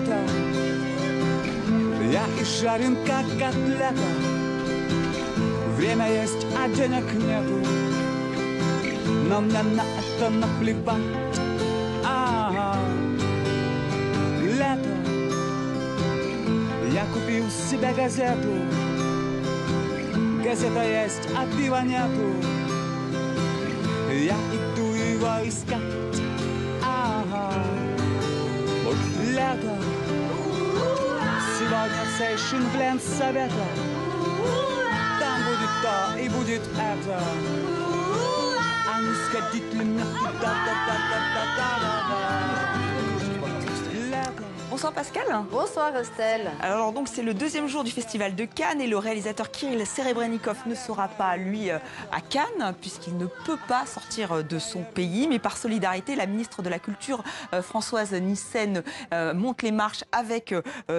лето, я и жарен, как котлета. Время есть, а денег нету, но мне на это наплевать. Лето, я купил себе газету. Газета есть, а пива нету. Я иду его искать. Вот лето. Сегодня сейшн Блен совета. Там будет то и будет это. А не сходить ли мне туда-да-да-да-да-да-да? Bonsoir Pascal. Bonsoir Estelle. Alors donc c'est le deuxième jour du festival de Cannes et le réalisateur Kirill Serebrennikov ne sera pas lui à Cannes puisqu'il ne peut pas sortir de son pays, mais par solidarité la ministre de la Culture Françoise Nyssen monte les marches avec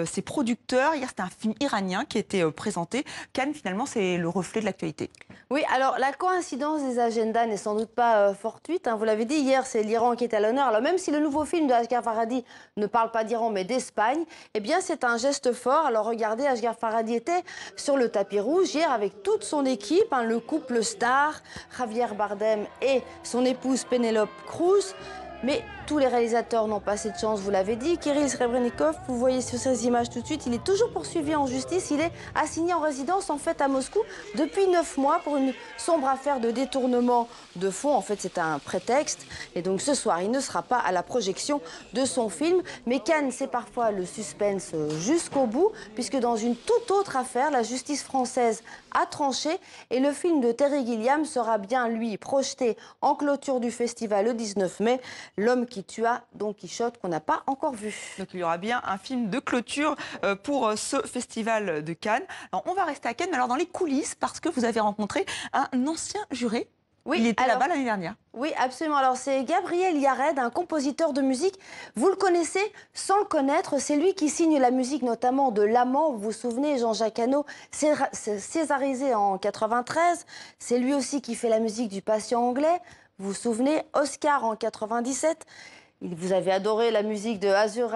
ses producteurs. Hier c'était un film iranien qui était présenté. Cannes finalement c'est le reflet de l'actualité. Oui, alors la coïncidence des agendas n'est sans doute pas fortuite. Hein. Vous l'avez dit, hier c'est l'Iran qui est à l'honneur. Alors même si le nouveau film de Asghar Farhadi ne parle pas d'Iran mais d'Espagne, eh bien c'est un geste fort. Alors regardez, Asghar Farhadi était sur le tapis rouge hier avec toute son équipe, hein, le couple star, Javier Bardem et son épouse Penélope Cruz. Mais tous les réalisateurs n'ont pas cette chance, vous l'avez dit. Kirill Serebrennikov, vous voyez sur ces images tout de suite, il est toujours poursuivi en justice. Il est assigné en résidence en fait à Moscou depuis 9 mois pour une sombre affaire de détournement de fonds. En fait, c'est un prétexte. Et donc ce soir, il ne sera pas à la projection de son film. Mais Cannes, c'est parfois le suspense jusqu'au bout, puisque dans une toute autre affaire, la justice française a tranché et le film de Terry Gilliam sera bien, lui, projeté en clôture du festival le 19 mai. L'homme qui tua Don Quichotte qu'on n'a pas encore vu. Donc il y aura bien un film de clôture pour ce festival de Cannes. Alors on va rester à Cannes, mais alors dans les coulisses, parce que vous avez rencontré un ancien juré. Oui, il était là-bas l'année dernière. Oui, absolument. Alors c'est Gabriel Yared, un compositeur de musique. Vous le connaissez sans le connaître. C'est lui qui signe la musique notamment de L'Amant. Vous vous souvenez, Jean-Jacques Hano, césarisé en 93. C'est lui aussi qui fait la musique du Patient anglais. Vous vous souvenez, Oscar en 97. Vous avez adoré la musique de Azur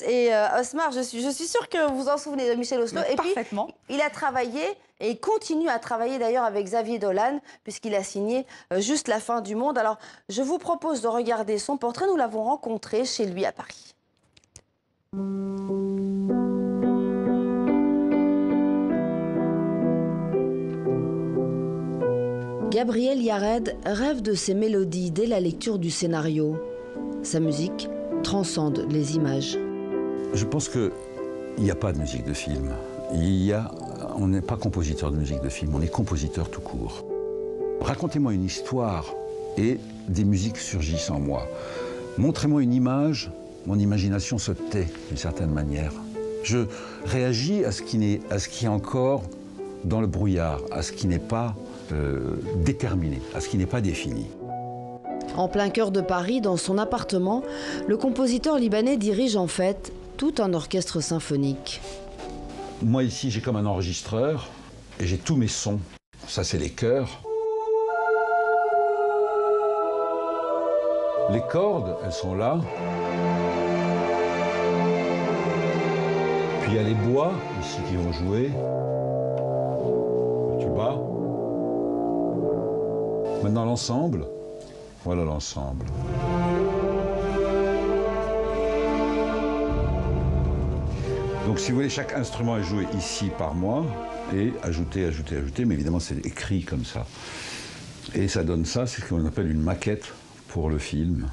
et Osmar. Je suis sûre que vous vous en souvenez de Michel Oslo. Mais et parfaitement. Puis, il a travaillé et il continue à travailler d'ailleurs avec Xavier Dolan, puisqu'il a signé Juste la fin du monde. Alors, je vous propose de regarder son portrait. Nous l'avons rencontré chez lui à Paris. Gabriel Yared rêve de ses mélodies dès la lecture du scénario. Sa musique transcende les images. Je pense qu'il n'y a pas de musique de film. On n'est pas compositeur de musique de film, on est compositeur tout court. Racontez-moi une histoire et des musiques surgissent en moi. Montrez-moi une image, mon imagination se tait d'une certaine manière. Je réagis à ce qui est encore dans le brouillard, à ce qui n'est pas déterminé, à ce qui n'est pas défini. En plein cœur de Paris, dans son appartement, le compositeur libanais dirige en fait tout un orchestre symphonique. Moi ici, j'ai comme un enregistreur et j'ai tous mes sons. Ça, c'est les chœurs. Les cordes, elles sont là. Puis il y a les bois ici qui vont jouer. Le tuba. Maintenant l'ensemble. Voilà l'ensemble. Donc si vous voulez, chaque instrument est joué ici par moi et ajouté, mais évidemment c'est écrit comme ça. Et ça donne ça, c'est ce qu'on appelle une maquette pour le film.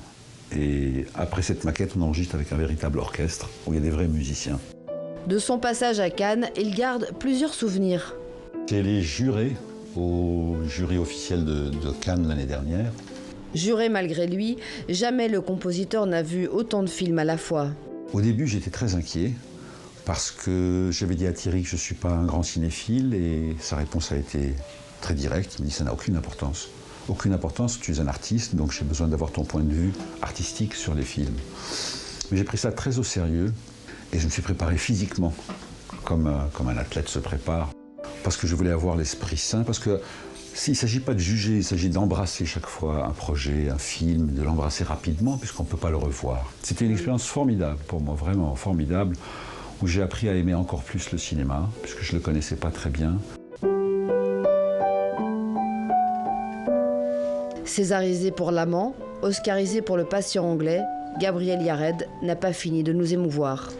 Et après cette maquette, on enregistre avec un véritable orchestre où il y a des vrais musiciens. De son passage à Cannes, il garde plusieurs souvenirs. C'est les jurés au jury officiel de Cannes l'année dernière. Juré malgré lui, jamais le compositeur n'a vu autant de films à la fois. Au début, j'étais très inquiet parce que j'avais dit à Thierry que je ne suis pas un grand cinéphile et sa réponse a été très directe. Il me dit ça n'a aucune importance. Aucune importance, tu es un artiste, donc j'ai besoin d'avoir ton point de vue artistique sur les films. Mais j'ai pris ça très au sérieux et je me suis préparé physiquement, comme un athlète se prépare, parce que je voulais avoir l'esprit sain, parce que Il ne s'agit pas de juger, il s'agit d'embrasser chaque fois un projet, un film, de l'embrasser rapidement puisqu'on ne peut pas le revoir. C'était une expérience formidable pour moi, vraiment formidable, où j'ai appris à aimer encore plus le cinéma, puisque je ne le connaissais pas très bien. Césarisé pour L'Amant, oscarisé pour Le Patient anglais, Gabriel Yared n'a pas fini de nous émouvoir.